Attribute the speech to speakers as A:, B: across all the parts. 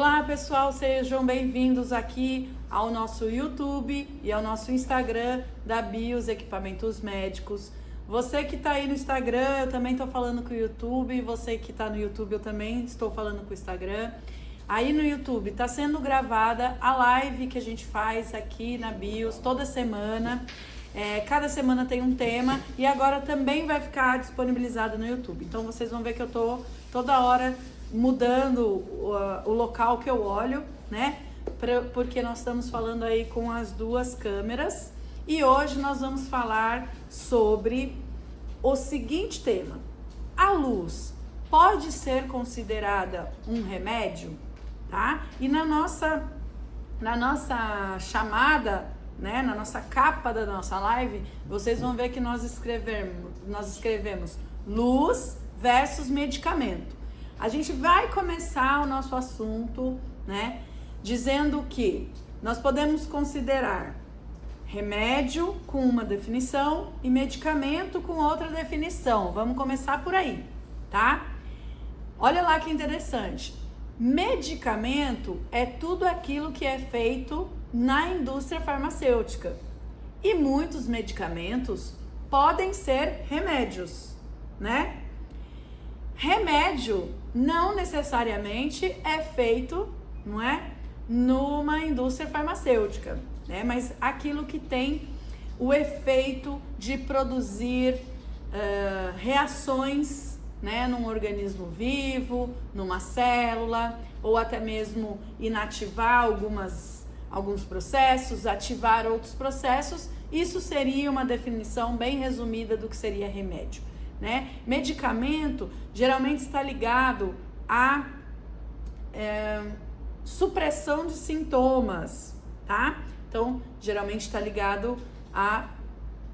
A: Olá pessoal, sejam bem-vindos aqui ao nosso YouTube e ao nosso Instagram da Bios Equipamentos Médicos. Você que está aí no Instagram, eu também estou falando com o YouTube. Você que está no YouTube, eu também estou falando com o Instagram. Aí no YouTube está sendo gravada a live que a gente faz aqui na Bios toda semana. Cada semana tem um tema e agora também vai ficar disponibilizado no YouTube. Então vocês vão ver que eu estou toda hora mudando o local que eu olho, né? Porque nós estamos falando aí com as duas câmeras. E hoje nós vamos falar sobre o seguinte tema: a luz pode ser considerada um remédio, tá? E na nossa chamada, né, na nossa capa da nossa live, vocês vão ver que nós escrevemos luz versus medicamento. A gente vai começar o nosso assunto, né, dizendo que nós podemos considerar remédio com uma definição e medicamento com outra definição. Vamos começar por aí, tá? Olha lá que interessante. Medicamento é tudo aquilo que é feito na indústria farmacêutica. E muitos medicamentos podem ser remédios, né? Remédio não necessariamente é feito, não é, numa indústria farmacêutica, né? Mas aquilo que tem o efeito de produzir reações, né, num organismo vivo, numa célula, ou até mesmo inativar alguns processos, ativar outros processos. Isso seria uma definição bem resumida do que seria remédio, né? Medicamento geralmente está ligado à supressão de sintomas, tá? Então, geralmente está ligado a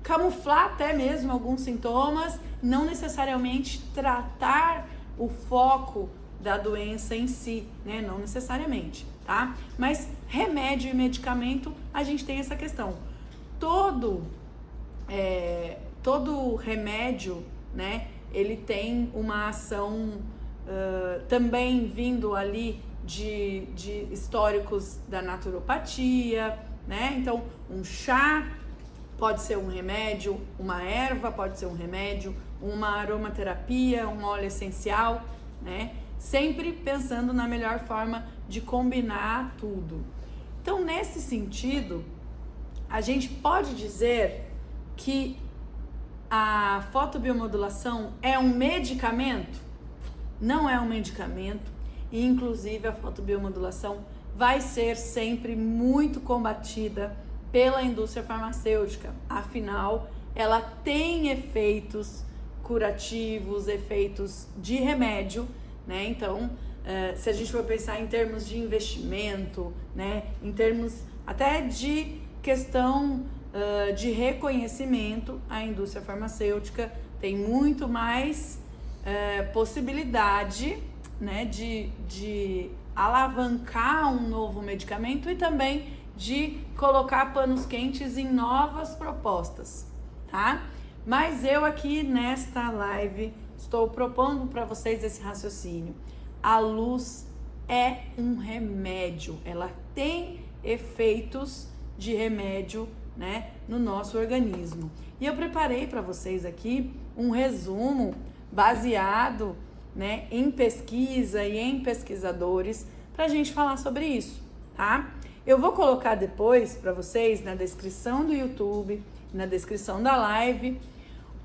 A: camuflar até mesmo alguns sintomas, não necessariamente tratar o foco da doença em si, né? Não necessariamente, tá? Mas remédio e medicamento, a gente tem essa questão. Todo remédio, né, ele tem uma ação também vindo ali de históricos da naturopatia, né? Então, um chá pode ser um remédio, uma erva pode ser um remédio, uma aromaterapia, um óleo essencial, né? Sempre pensando na melhor forma de combinar tudo. Então, nesse sentido, a gente pode dizer que a fotobiomodulação é um medicamento? Não é um medicamento, e inclusive a fotobiomodulação vai ser sempre muito combatida pela indústria farmacêutica. Afinal, ela tem efeitos curativos, efeitos de remédio, né? Então, se a gente for pensar em termos de investimento, né, em termos até de questão de reconhecimento, a indústria farmacêutica tem muito mais possibilidade, né, de alavancar um novo medicamento e também de colocar panos quentes em novas propostas, tá? Mas eu aqui nesta live estou propondo para vocês esse raciocínio. A luz é um remédio, ela tem efeitos de remédio, né, no nosso organismo. E eu preparei para vocês aqui um resumo baseado, né, em pesquisa e em pesquisadores para a gente falar sobre isso, tá? Eu vou colocar depois para vocês na descrição do YouTube, na descrição da live,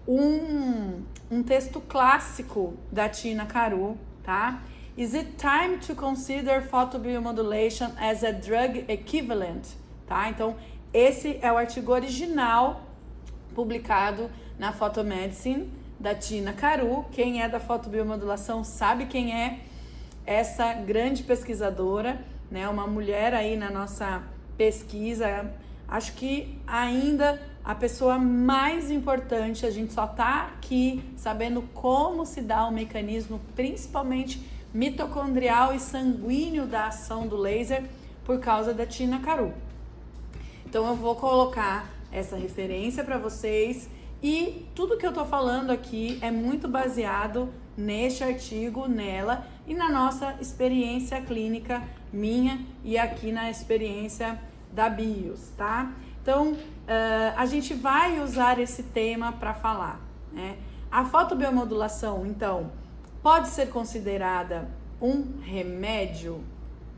A: um texto clássico da Tina Caru, tá? Is it time to consider photobiomodulation as a drug equivalent? Tá? Então, esse é o artigo original publicado na Photomedicine da Tina Caru. Quem é da fotobiomodulação sabe quem é essa grande pesquisadora, né? Uma mulher aí na nossa pesquisa. Acho que ainda a pessoa mais importante. A gente só tá aqui sabendo como se dá o mecanismo, principalmente mitocondrial e sanguíneo da ação do laser, por causa da Tina Caru. Então eu vou colocar essa referência para vocês, e tudo que eu tô falando aqui é muito baseado neste artigo, nela e na nossa experiência clínica minha e aqui na experiência da BIOS, tá? Então, a gente vai usar esse tema para falar, né? A fotobiomodulação, então, pode ser considerada um remédio,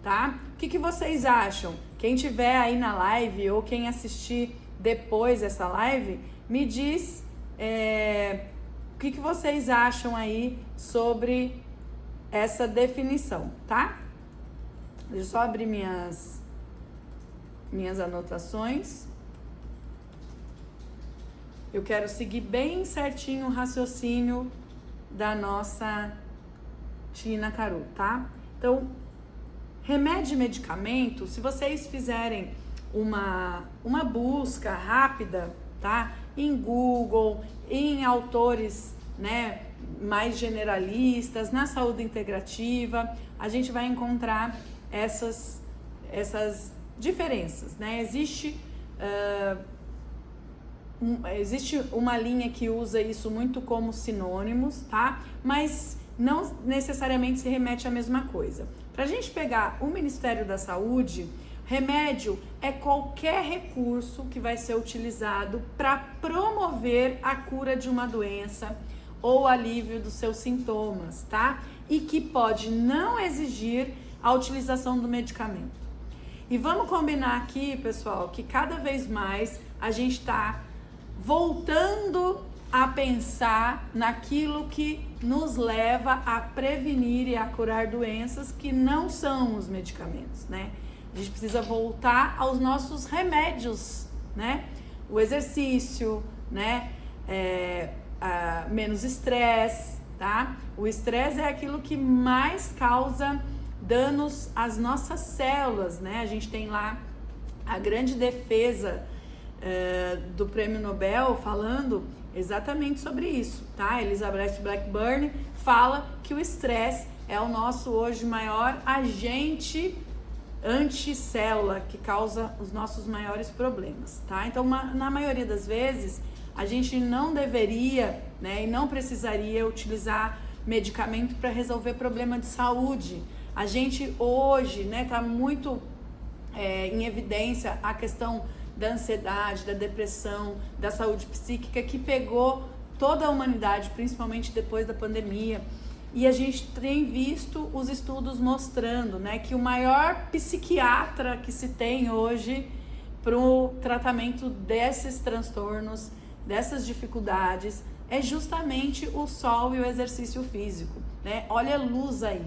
A: tá? O que vocês acham? Quem tiver aí na live ou quem assistir depois dessa live, me diz o que vocês acham aí sobre essa definição, tá? Deixa eu só abrir minhas anotações. Eu quero seguir bem certinho o raciocínio da nossa Tina Caru, tá? Então, remédio e medicamento, se vocês fizerem uma busca rápida, tá? Em Google, em autores, né, mais generalistas, na saúde integrativa, a gente vai encontrar essas diferenças, né? Existe uma linha que usa isso muito como sinônimos, tá? Mas não necessariamente se remete à mesma coisa. Para a gente pegar o Ministério da Saúde, remédio é qualquer recurso que vai ser utilizado para promover a cura de uma doença ou alívio dos seus sintomas, tá? E que pode não exigir a utilização do medicamento. E vamos combinar aqui, pessoal, que cada vez mais a gente está voltando a pensar naquilo que nos leva a prevenir e a curar doenças que não são os medicamentos, né? A gente precisa voltar aos nossos remédios, né? O exercício, né? Menos estresse, tá? O estresse é aquilo que mais causa danos às nossas células, né? A gente tem lá a grande defesa do Prêmio Nobel falando exatamente sobre isso, tá? Elizabeth Blackburn fala que o estresse é o nosso hoje maior agente anticélula que causa os nossos maiores problemas, tá? Então, na maioria das vezes, a gente não deveria, né, e não precisaria utilizar medicamento para resolver problema de saúde. A gente hoje, né, tá muito em evidência a questão da ansiedade, da depressão, da saúde psíquica que pegou toda a humanidade, principalmente depois da pandemia. E a gente tem visto os estudos mostrando, né, que o maior psiquiatra que se tem hoje para o tratamento desses transtornos, dessas dificuldades, é justamente o sol e o exercício físico, né? Olha a luz aí.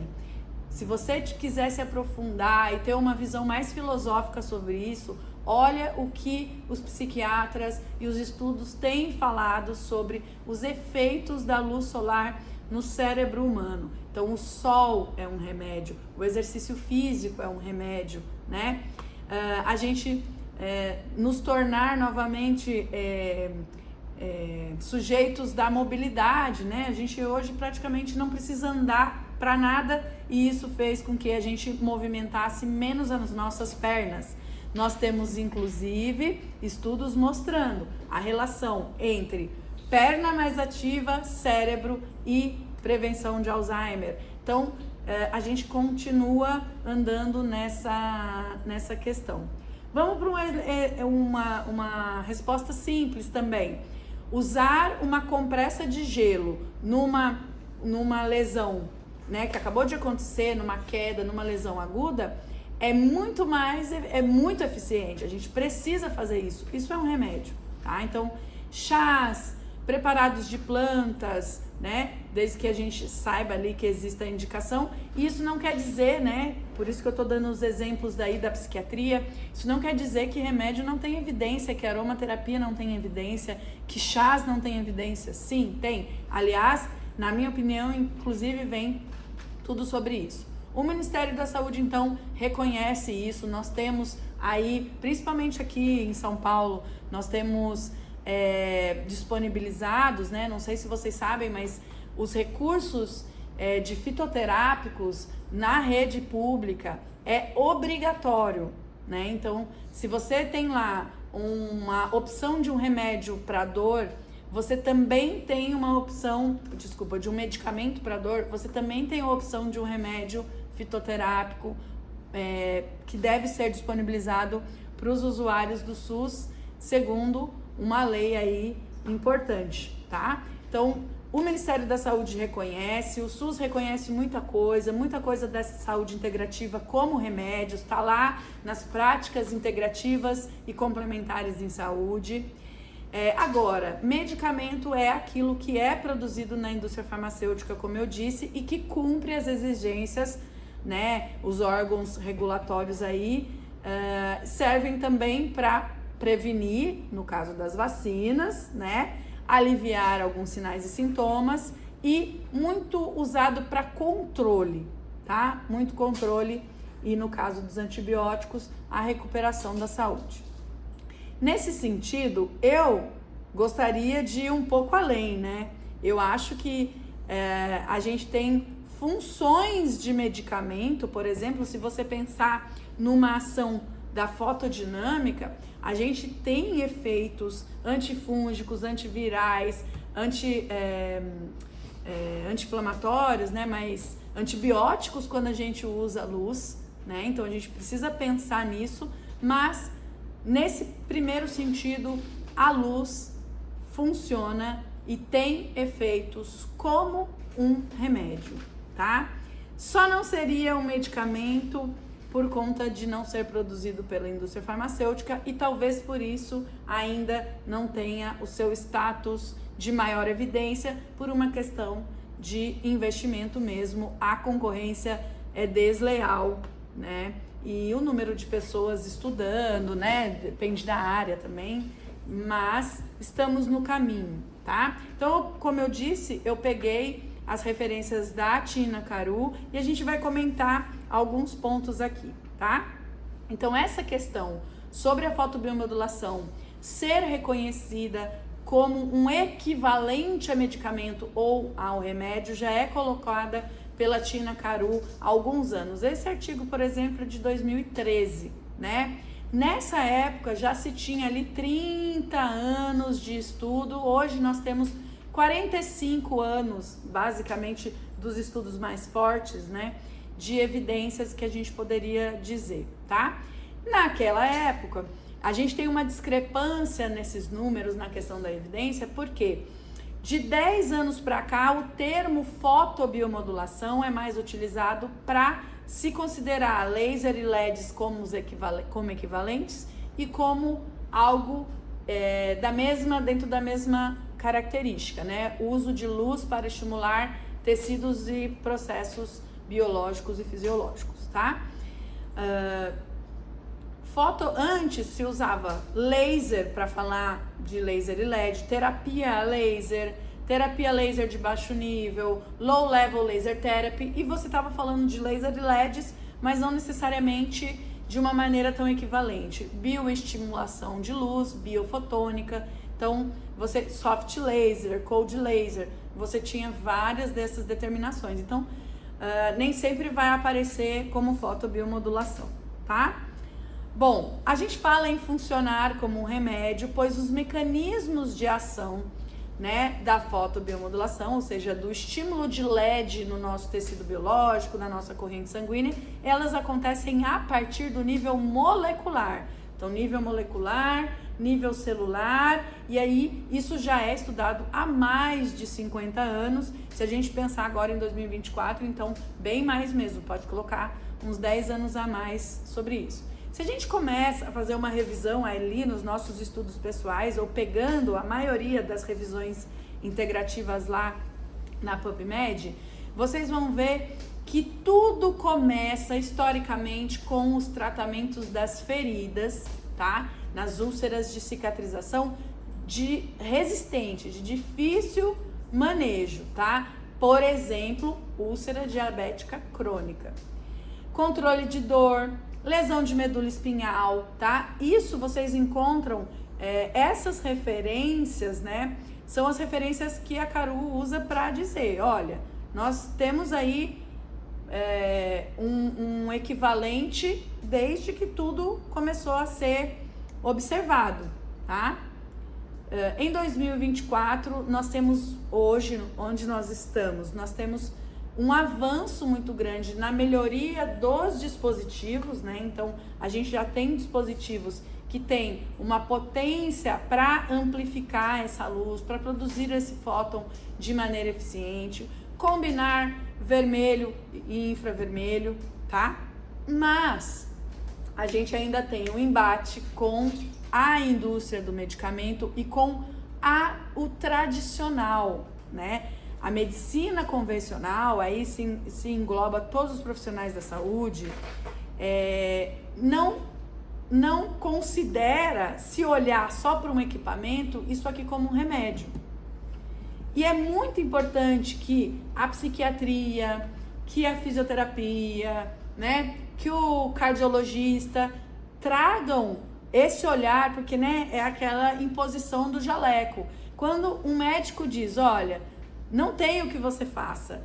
A: Se você quiser se aprofundar e ter uma visão mais filosófica sobre isso, olha o que os psiquiatras e os estudos têm falado sobre os efeitos da luz solar no cérebro humano. Então, o sol é um remédio, o exercício físico é um remédio, né? A gente nos tornar novamente sujeitos da mobilidade, né? A gente hoje praticamente não precisa andar para nada e isso fez com que a gente movimentasse menos as nossas pernas. Nós temos, inclusive, estudos mostrando a relação entre perna mais ativa, cérebro e prevenção de Alzheimer. Então, a gente continua andando nessa questão. Vamos para uma resposta simples também. Usar uma compressa de gelo numa lesão, né, que acabou de acontecer, numa queda, numa lesão aguda, é muito eficiente. A gente precisa fazer isso. Isso é um remédio, tá? Então, chás, preparados de plantas, né? Desde que a gente saiba ali que existe a indicação. E isso não quer dizer, né? Por isso que eu tô dando os exemplos daí da psiquiatria. Isso não quer dizer que remédio não tem evidência, que aromaterapia não tem evidência, que chás não tem evidência. Sim, tem. Aliás, na minha opinião, inclusive, vem tudo sobre isso. O Ministério da Saúde, então, reconhece isso. Nós temos aí, principalmente aqui em São Paulo, nós temos disponibilizados, né? Não sei se vocês sabem, mas os recursos de fitoterápicos na rede pública é obrigatório, né? Então, se você tem lá uma opção de um remédio para dor, você também tem uma opção, de um medicamento para dor, você também tem a opção de um remédio fitoterápico que deve ser disponibilizado para os usuários do SUS, segundo uma lei aí importante, tá? Então, o Ministério da Saúde reconhece, o SUS reconhece muita coisa dessa saúde integrativa como remédios, está lá nas práticas integrativas e complementares em saúde. Agora, medicamento é aquilo que é produzido na indústria farmacêutica, como eu disse, e que cumpre as exigências, né? Os órgãos regulatórios aí servem também para prevenir, no caso das vacinas, né? Aliviar alguns sinais e sintomas e muito usado para controle, tá? Muito controle e, no caso dos antibióticos, a recuperação da saúde. Nesse sentido, eu gostaria de ir um pouco além, né? Eu acho que a gente tem funções de medicamento, por exemplo, se você pensar numa ação da fotodinâmica, a gente tem efeitos antifúngicos, antivirais, anti-inflamatórios, né? Mas antibióticos quando a gente usa luz, né? Então a gente precisa pensar nisso, mas nesse primeiro sentido, a luz funciona e tem efeitos como um remédio, tá? Só não seria um medicamento por conta de não ser produzido pela indústria farmacêutica e talvez por isso ainda não tenha o seu status de maior evidência por uma questão de investimento mesmo. A concorrência é desleal, né? E o número de pessoas estudando, né? Depende da área também, mas estamos no caminho, tá? Então, como eu disse, eu peguei as referências da Tina Caru e a gente vai comentar alguns pontos aqui, tá? Então, essa questão sobre a fotobiomodulação ser reconhecida como um equivalente a medicamento ou ao remédio já é colocada pela Tina Caru há alguns anos. Esse artigo, por exemplo, é de 2013, né? Nessa época já se tinha ali 30 anos de estudo, hoje nós temos 45 anos, basicamente, dos estudos mais fortes, né? De evidências que a gente poderia dizer, tá? Naquela época, a gente tem uma discrepância nesses números na questão da evidência, porque de 10 anos para cá, o termo fotobiomodulação é mais utilizado para se considerar laser e LEDs como equivalentes e como algo dentro da mesma característica, né? O uso de luz para estimular tecidos e processos biológicos e fisiológicos, tá? Antes se usava laser para falar de laser e LED, terapia laser de baixo nível, low level laser therapy, e você estava falando de laser e LEDs, mas não necessariamente de uma maneira tão equivalente. Bioestimulação de luz, biofotônica, então soft laser, cold laser, você tinha várias dessas determinações. Então, nem sempre vai aparecer como fotobiomodulação, tá? Bom, a gente fala em funcionar como um remédio, pois os mecanismos de ação, né, da fotobiomodulação, ou seja, do estímulo de LED no nosso tecido biológico, na nossa corrente sanguínea, elas acontecem a partir do nível molecular. Então, nível molecular, nível celular, e aí isso já é estudado há mais de 50 anos. Se a gente pensar agora em 2024, então bem mais mesmo, pode colocar uns 10 anos a mais sobre isso. Se a gente começa a fazer uma revisão ali nos nossos estudos pessoais, ou pegando a maioria das revisões integrativas lá na PubMed, vocês vão ver que tudo começa historicamente com os tratamentos das feridas, tá? Nas úlceras de cicatrização resistente, de difícil manejo, tá? Por exemplo, úlcera diabética crônica. Controle de dor, lesão de medula espinhal, tá? Isso vocês encontram, essas referências, né? São as referências que a Caru usa para dizer, olha, nós temos aí um equivalente desde que tudo começou a ser observado, tá? Em 2024, nós temos hoje, onde nós estamos, nós temos um avanço muito grande na melhoria dos dispositivos, né? Então, a gente já tem dispositivos que tem uma potência para amplificar essa luz, para produzir esse fóton de maneira eficiente, combinar vermelho e infravermelho, tá? Mas a gente ainda tem um embate com a indústria do medicamento e com o tradicional, né? A medicina convencional, aí se engloba todos os profissionais da saúde, não considera, se olhar só para um equipamento, isso aqui como um remédio. E é muito importante que a psiquiatria, que a fisioterapia, né, que o cardiologista tragam esse olhar, porque, né, é aquela imposição do jaleco. Quando um médico diz, olha, não tem o que você faça,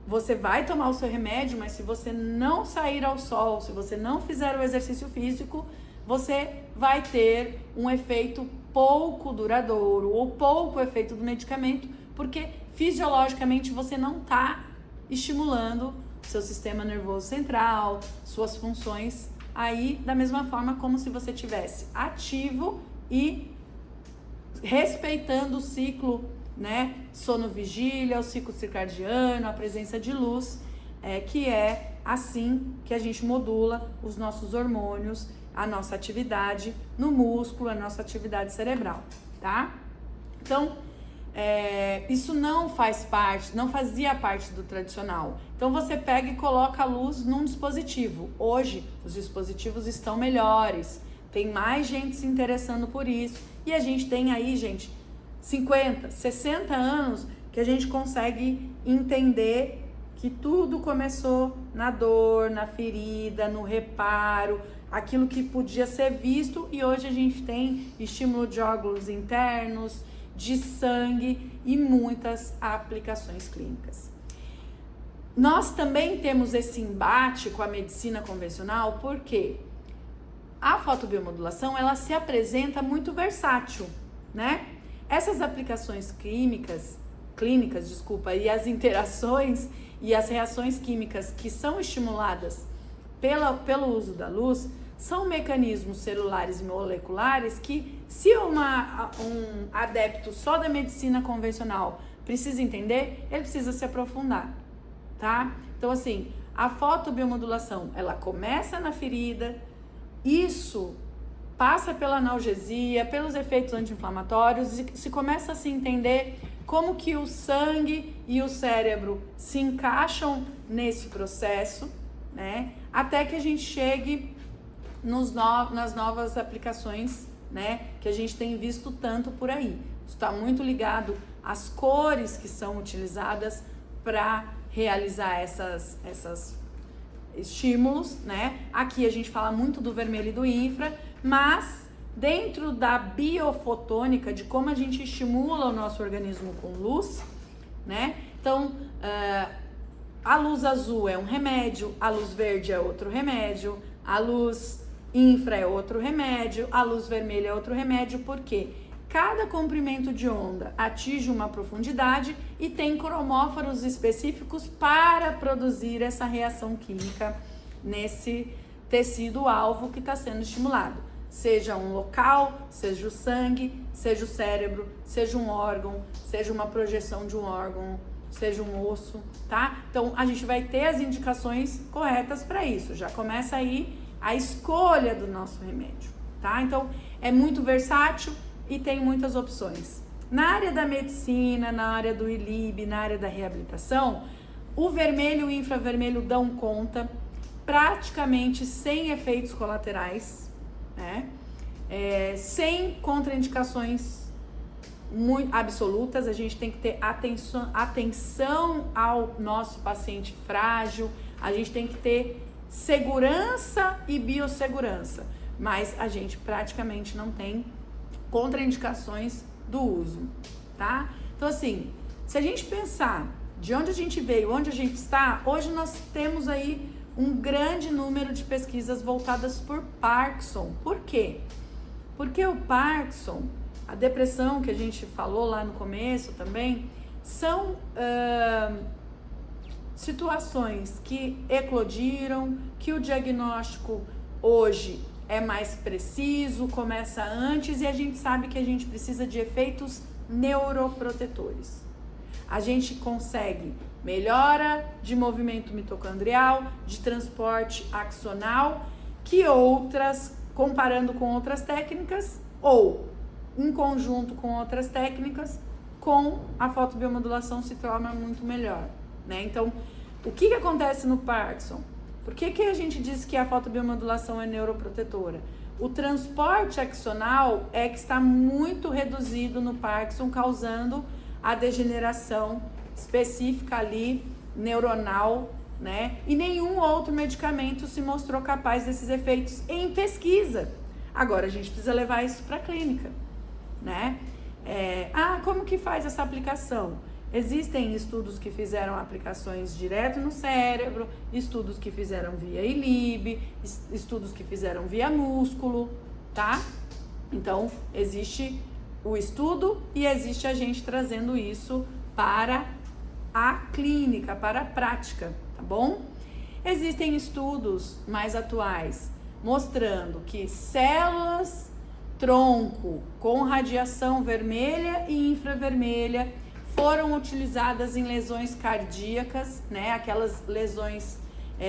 A: você vai tomar o seu remédio, mas se você não sair ao sol, se você não fizer o exercício físico, você vai ter um efeito pouco duradouro ou pouco efeito do medicamento, porque fisiologicamente você não está estimulando seu sistema nervoso central, suas funções aí da mesma forma como se você tivesse ativo e respeitando o ciclo, né, sono-vigília, o ciclo circadiano, a presença de luz, que é assim que a gente modula os nossos hormônios, a nossa atividade no músculo, a nossa atividade cerebral, tá? Então, isso não fazia parte do tradicional. Então você pega e coloca a luz num dispositivo. Hoje os dispositivos estão melhores, tem mais gente se interessando por isso, e a gente tem aí, gente, 50, 60 anos que a gente consegue entender que tudo começou na dor, na ferida, no reparo, aquilo que podia ser visto, e hoje a gente tem estímulo de órgãos internos, de sangue e muitas aplicações clínicas. Nós também temos esse embate com a medicina convencional porque a fotobiomodulação, ela se apresenta muito versátil, né? Essas aplicações clínicas, e as interações e as reações químicas que são estimuladas pelo uso da luz são mecanismos celulares e moleculares que, se um adepto só da medicina convencional precisa entender, ele precisa se aprofundar, tá? Então, assim, a fotobiomodulação, ela começa na ferida, isso passa pela analgesia, pelos efeitos anti-inflamatórios, e se começa a se entender como que o sangue e o cérebro se encaixam nesse processo, né? Até que a gente chegue nas novas aplicações, né, que a gente tem visto tanto por aí. Isso está muito ligado às cores que são utilizadas para realizar esses estímulos, né? Aqui a gente fala muito do vermelho e do infra, mas dentro da biofotônica, de como a gente estimula o nosso organismo com luz, né? Então, a luz azul é um remédio, a luz verde é outro remédio, a luz infra é outro remédio, a luz vermelha é outro remédio, porque cada comprimento de onda atinge uma profundidade e tem cromóforos específicos para produzir essa reação química nesse tecido-alvo que está sendo estimulado. Seja um local, seja o sangue, seja o cérebro, seja um órgão, seja uma projeção de um órgão, seja um osso, tá? Então, a gente vai ter as indicações corretas para isso. Já começa aí a escolha do nosso remédio, tá? Então, é muito versátil e tem muitas opções. Na área da medicina, na área do ILIB, na área da reabilitação, o vermelho e o infravermelho dão conta, praticamente sem efeitos colaterais, né? Sem contraindicações muito absolutas. A gente tem que ter atenção ao nosso paciente frágil, a gente tem que ter segurança e biossegurança, mas a gente praticamente não tem contraindicações do uso, tá? Então, assim, se a gente pensar de onde a gente veio, onde a gente está, hoje nós temos aí um grande número de pesquisas voltadas por Parkinson. Por quê? Porque o Parkinson, a depressão que a gente falou lá no começo também, são situações que eclodiram, que o diagnóstico hoje é mais preciso, começa antes, e a gente sabe que a gente precisa de efeitos neuroprotetores. A gente consegue melhora de movimento mitocondrial, de transporte axonal, que outras, comparando com outras técnicas, ou em conjunto com outras técnicas, com a fotobiomodulação se torna muito melhor, né? Então, o que acontece no Parkinson? Por que a gente diz que a fotobiomodulação é neuroprotetora? O transporte axonal é que está muito reduzido no Parkinson, causando a degeneração específica ali, neuronal, né? E nenhum outro medicamento se mostrou capaz desses efeitos em pesquisa. Agora, a gente precisa levar isso para a clínica, né? Como que faz essa aplicação? Existem estudos que fizeram aplicações direto no cérebro, estudos que fizeram via ILIB, estudos que fizeram via músculo, tá? Então, existe o estudo e existe a gente trazendo isso para a clínica, para a prática, tá bom? Existem estudos mais atuais mostrando que células tronco com radiação vermelha e infravermelha foram utilizadas em lesões cardíacas, né? Aquelas lesões,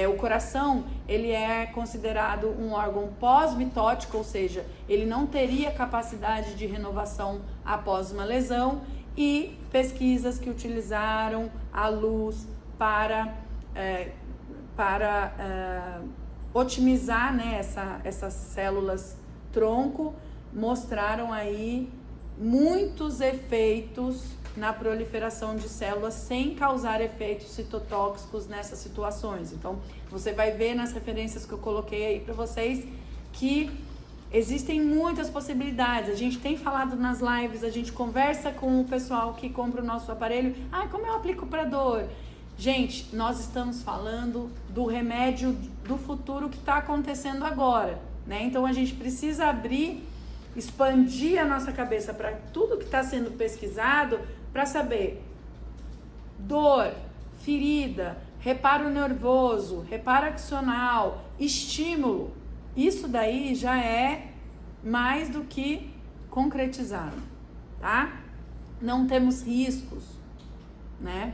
A: o coração, ele é considerado um órgão pós-mitótico, ou seja, ele não teria capacidade de renovação após uma lesão, e pesquisas que utilizaram a luz para otimizar, né, essas células tronco, mostraram aí muitos efeitos na proliferação de células sem causar efeitos citotóxicos nessas situações. Então, você vai ver nas referências que eu coloquei aí para vocês que existem muitas possibilidades. A gente tem falado nas lives, a gente conversa com o pessoal que compra o nosso aparelho. Como eu aplico para dor? Gente, nós estamos falando do remédio do futuro que está acontecendo agora, né? Então, a gente precisa expandir a nossa cabeça para tudo que está sendo pesquisado, para saber dor, ferida, reparo nervoso, reparo axonal, estímulo. Isso daí já é mais do que concretizado, tá? Não temos riscos, né?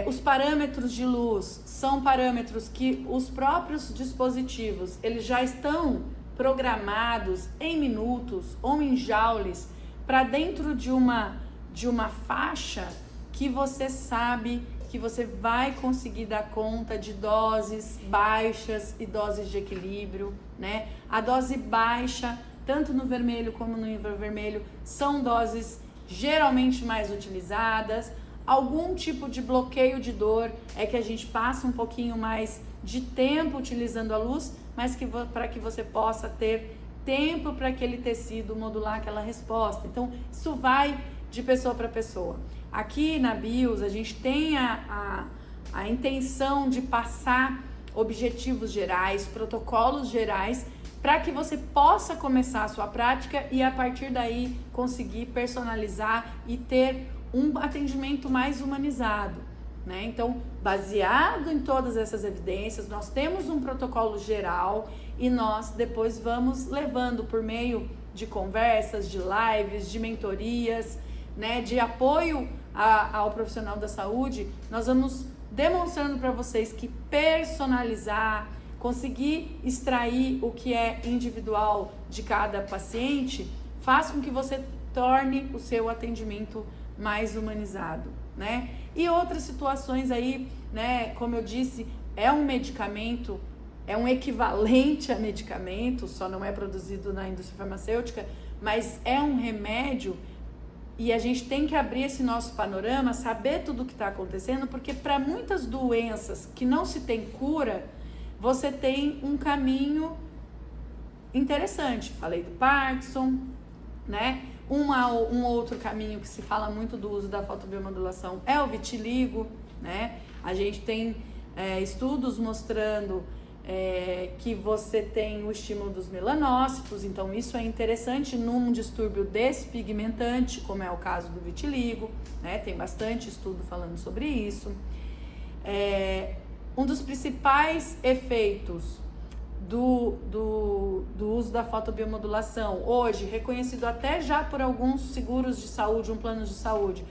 A: Os parâmetros de luz são parâmetros que os próprios dispositivos, eles já estão programados em minutos ou em joules para dentro de uma faixa que você sabe que você vai conseguir dar conta de doses baixas e doses de equilíbrio, né? A dose baixa, tanto no vermelho como no infravermelho, são doses geralmente mais utilizadas. Algum tipo de bloqueio de dor é que a gente passa um pouquinho mais de tempo utilizando a luz, mas para que você possa ter tempo para aquele tecido modular aquela resposta. Então, isso vai de pessoa para pessoa. Aqui na BIOS, a gente tem a intenção de passar objetivos gerais, protocolos gerais, para que você possa começar a sua prática e, a partir daí, conseguir personalizar e ter um atendimento mais humanizado, né? Então, baseado em todas essas evidências, nós temos um protocolo geral e nós depois vamos levando por meio de conversas, de lives, de mentorias, né, de apoio ao profissional da saúde. Nós vamos demonstrando para vocês que personalizar, conseguir extrair o que é individual de cada paciente, faz com que você torne o seu atendimento mais humanizado, né? E outras situações aí, né, como eu disse, é um medicamento, é um equivalente a medicamento, só não é produzido na indústria farmacêutica, mas é um remédio. E a gente tem que abrir esse nosso panorama, saber tudo o que está acontecendo, porque para muitas doenças que não se tem cura, você tem um caminho interessante. Falei do Parkinson, né? Um outro caminho que se fala muito do uso da fotobiomodulação é o vitiligo, né? A gente tem estudos mostrando que você tem o estímulo dos melanócitos, então isso é interessante num distúrbio despigmentante, como é o caso do vitiligo, né? Tem bastante estudo falando sobre isso. Um dos principais efeitos do uso da fotobiomodulação, hoje reconhecido até já por alguns seguros de saúde, planos de saúde,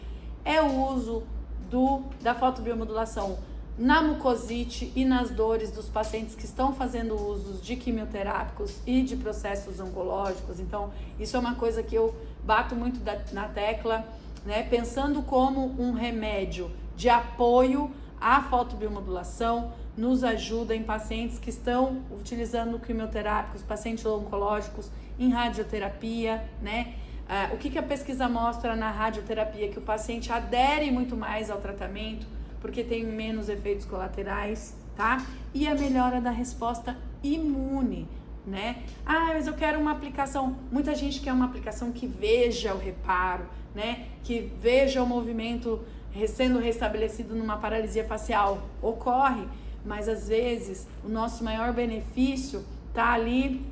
A: é o uso da fotobiomodulação na mucosite e nas dores dos pacientes que estão fazendo usos de quimioterápicos e de processos oncológicos. Então, isso é uma coisa que eu bato muito na tecla, né? Pensando como um remédio de apoio à fotobiomodulação, nos ajuda em pacientes que estão utilizando quimioterápicos, pacientes oncológicos, em radioterapia, né? O que a pesquisa mostra na radioterapia? Que o paciente adere muito mais ao tratamento, porque tem menos efeitos colaterais, tá? E a melhora da resposta imune, né? Mas eu quero uma aplicação. Muita gente quer uma aplicação que veja o reparo, né? Que veja o movimento sendo restabelecido numa paralisia facial. Ocorre, mas às vezes o nosso maior benefício tá ali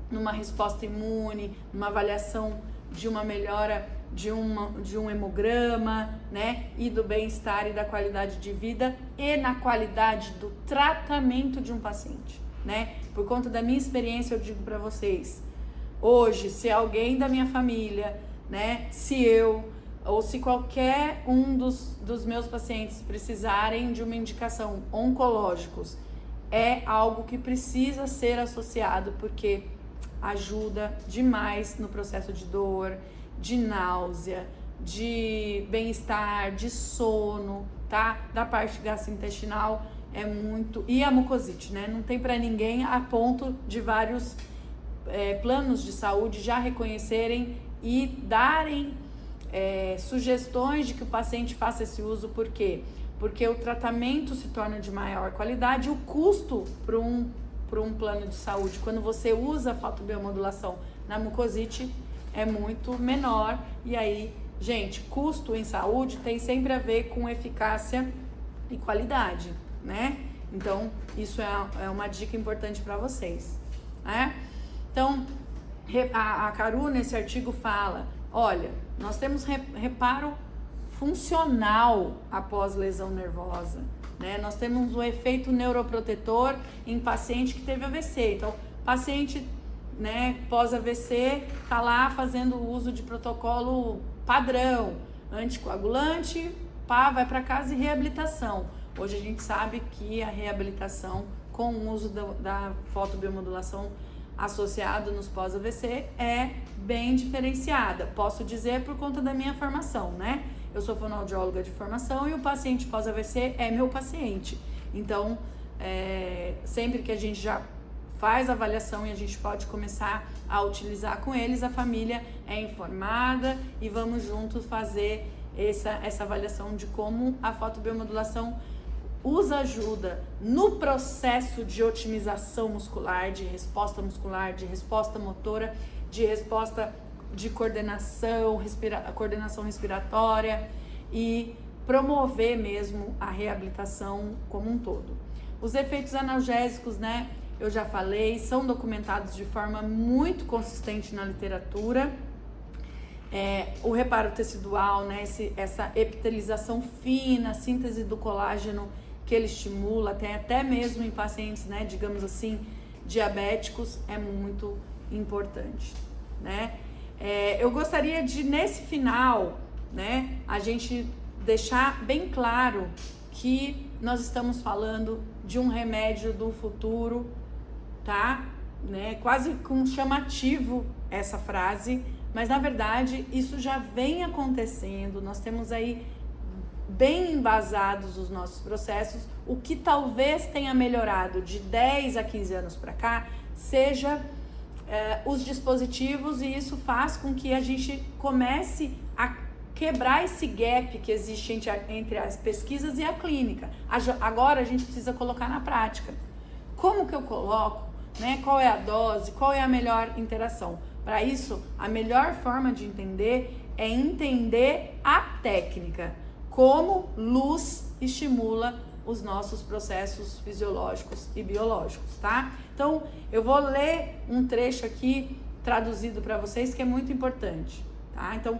A: numa resposta imune, numa avaliação de uma melhora de um hemograma, né, e do bem-estar e da qualidade de vida e na qualidade do tratamento de um paciente, né? Por conta da minha experiência, eu digo para vocês, hoje, se alguém da minha família, né, se eu ou se qualquer um dos meus pacientes precisarem de uma indicação oncológicos, é algo que precisa ser associado, porque ajuda demais no processo de dor, de náusea, de bem-estar, de sono, tá? Da parte gastrointestinal é muito... E a mucosite, né? Não tem para ninguém, a ponto de vários planos de saúde já reconhecerem e darem sugestões de que o paciente faça esse uso. Por quê? Porque o tratamento se torna de maior qualidade e o custo para um plano de saúde, quando você usa a fotobiomodulação na mucosite, é muito menor. E aí, gente, custo em saúde tem sempre a ver com eficácia e qualidade, né? Então, isso é uma dica importante para vocês, né? Então, a Caru, nesse artigo, fala, olha, nós temos reparo funcional após lesão nervosa, né? Nós temos um efeito neuroprotetor em paciente que teve AVC. Então, paciente, né, pós-AVC, tá lá fazendo uso de protocolo padrão, anticoagulante, vai para casa e reabilitação. Hoje a gente sabe que a reabilitação com o uso da fotobiomodulação associado nos pós-AVC é bem diferenciada. Posso dizer por conta da minha formação, né? Eu sou fonoaudióloga de formação e o paciente pós-AVC é meu paciente. Então, sempre que a gente já faz a avaliação e a gente pode começar a utilizar com eles, a família é informada e vamos juntos fazer essa avaliação de como a fotobiomodulação os ajuda no processo de otimização muscular, de resposta motora, de resposta de coordenação respiratória e promover mesmo a reabilitação como um todo. Os efeitos analgésicos, né, eu já falei, são documentados de forma muito consistente na literatura. O reparo tecidual, né, essa epitelização fina, a síntese do colágeno que ele estimula, tem até mesmo em pacientes, né, digamos assim, diabéticos, é muito importante, né? Eu gostaria de, nesse final, né, a gente deixar bem claro que nós estamos falando de um remédio do futuro, tá? Né? Quase com chamativo essa frase, mas na verdade isso já vem acontecendo. Nós temos aí bem embasados os nossos processos. O que talvez tenha melhorado de 10 a 15 anos para cá seja os dispositivos, e isso faz com que a gente comece a quebrar esse gap que existe entre as pesquisas e a clínica. Agora a gente precisa colocar na prática. Como que eu coloco, né? Qual é a dose? Qual é a melhor interação? Para isso, a melhor forma de entender é entender a técnica. Como luz estimula os nossos processos fisiológicos e biológicos, tá? Então, eu vou ler um trecho aqui traduzido para vocês que é muito importante, tá? Então,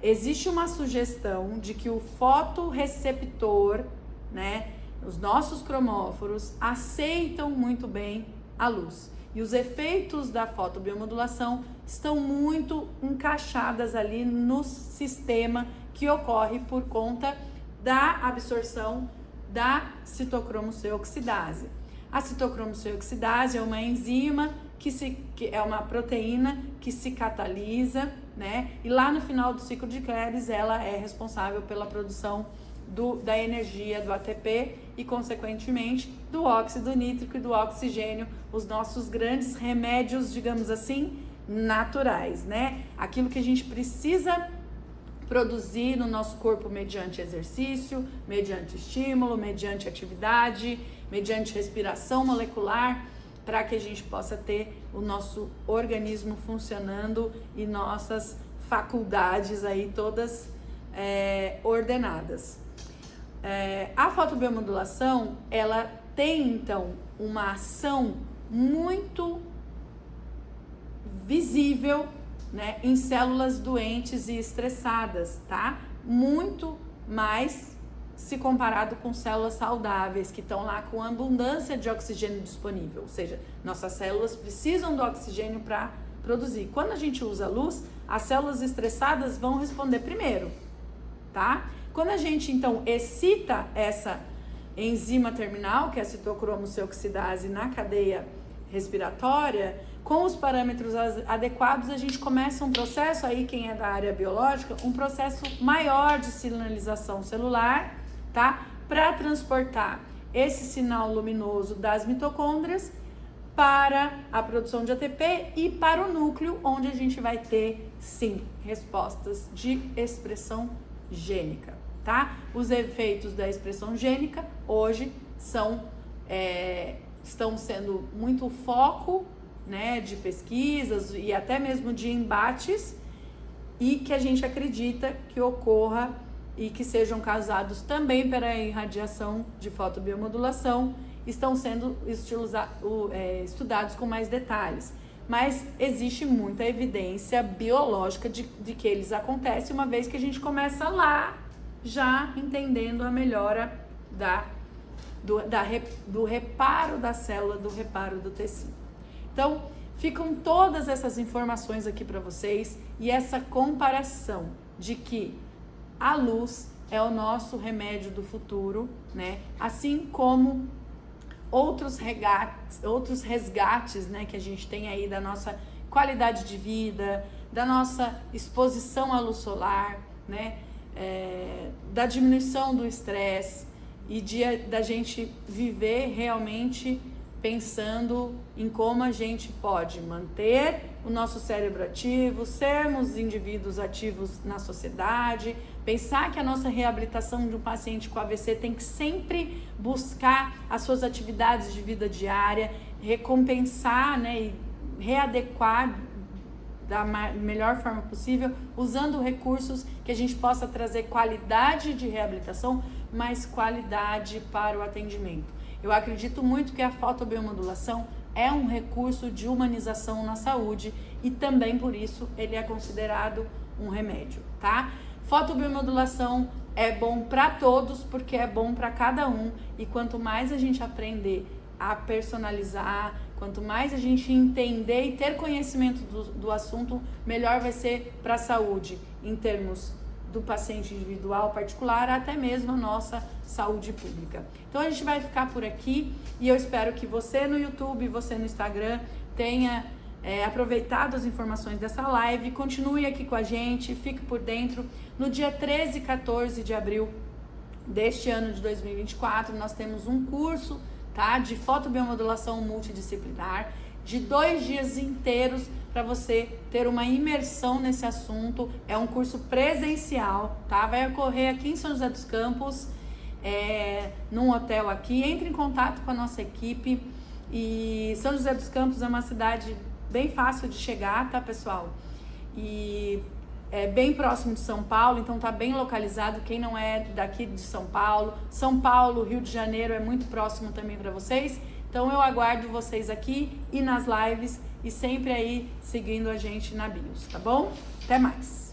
A: existe uma sugestão de que o fotorreceptor, né, os nossos cromóforos aceitam muito bem a luz. E os efeitos da fotobiomodulação estão muito encaixadas ali no sistema que ocorre por conta da absorção da citocromo C oxidase. A citocromo C oxidase é uma enzima que é uma proteína que se catalisa, né? E lá no final do ciclo de Krebs ela é responsável pela produção da energia do ATP e, consequentemente, do óxido nítrico e do oxigênio, os nossos grandes remédios, digamos assim, naturais, né? Aquilo que a gente precisa produzir no nosso corpo mediante exercício, mediante estímulo, mediante atividade, mediante respiração molecular, para que a gente possa ter o nosso organismo funcionando e nossas faculdades aí todas ordenadas. A fotobiomodulação, ela tem então uma ação muito visível, né, em células doentes e estressadas, tá? Muito mais se comparado com células saudáveis que estão lá com abundância de oxigênio disponível, ou seja, nossas células precisam do oxigênio para produzir. Quando a gente usa a luz, as células estressadas vão responder primeiro, tá? Quando a gente então excita essa enzima terminal, que é a citocromo C oxidase na cadeia respiratória, com os parâmetros adequados, a gente começa um processo, aí quem é da área biológica, um processo maior de sinalização celular, tá? Para transportar esse sinal luminoso das mitocôndrias para a produção de ATP e para o núcleo, onde a gente vai ter, sim, respostas de expressão gênica, tá? Os efeitos da expressão gênica hoje estão sendo muito foco, né, de pesquisas e até mesmo de embates, e que a gente acredita que ocorra e que sejam causados também pela irradiação de fotobiomodulação, estão sendo estudados com mais detalhes. Mas existe muita evidência biológica de que eles acontecem, uma vez que a gente começa lá já entendendo a melhora do reparo da célula, do reparo do tecido. Então, ficam todas essas informações aqui para vocês e essa comparação de que a luz é o nosso remédio do futuro, né? Assim como outros resgates, né, que a gente tem aí da nossa qualidade de vida, da nossa exposição à luz solar, né? Da diminuição do estresse e da gente viver realmente pensando em como a gente pode manter o nosso cérebro ativo, sermos indivíduos ativos na sociedade, pensar que a nossa reabilitação de um paciente com AVC tem que sempre buscar as suas atividades de vida diária, recompensar, né, e readequar da melhor forma possível, usando recursos que a gente possa trazer qualidade de reabilitação, mas qualidade para o atendimento. Eu acredito muito que a fotobiomodulação é um recurso de humanização na saúde e também por isso ele é considerado um remédio, tá? Fotobiomodulação é bom para todos porque é bom para cada um, e quanto mais a gente aprender a personalizar, quanto mais a gente entender e ter conhecimento do assunto, melhor vai ser para a saúde em termos do paciente individual particular, até mesmo a nossa saúde pública. Então a gente vai ficar por aqui e eu espero que você no YouTube, você no Instagram tenha aproveitado as informações dessa live. Continue aqui com a gente, fique por dentro. No dia 13 e 14 de abril deste ano de 2024, nós temos um curso, tá, de fotobiomodulação multidisciplinar, de 2 dias inteiros para você ter uma imersão nesse assunto. É um curso presencial, tá? Vai ocorrer aqui em São José dos Campos, num hotel aqui. Entre em contato com a nossa equipe. E São José dos Campos é uma cidade bem fácil de chegar, tá, pessoal? E bem próximo de São Paulo, então tá bem localizado. Quem não é daqui de São Paulo, Rio de Janeiro é muito próximo também para vocês. Então eu aguardo vocês aqui e nas lives e sempre aí seguindo a gente na BIOS, tá bom? Até mais!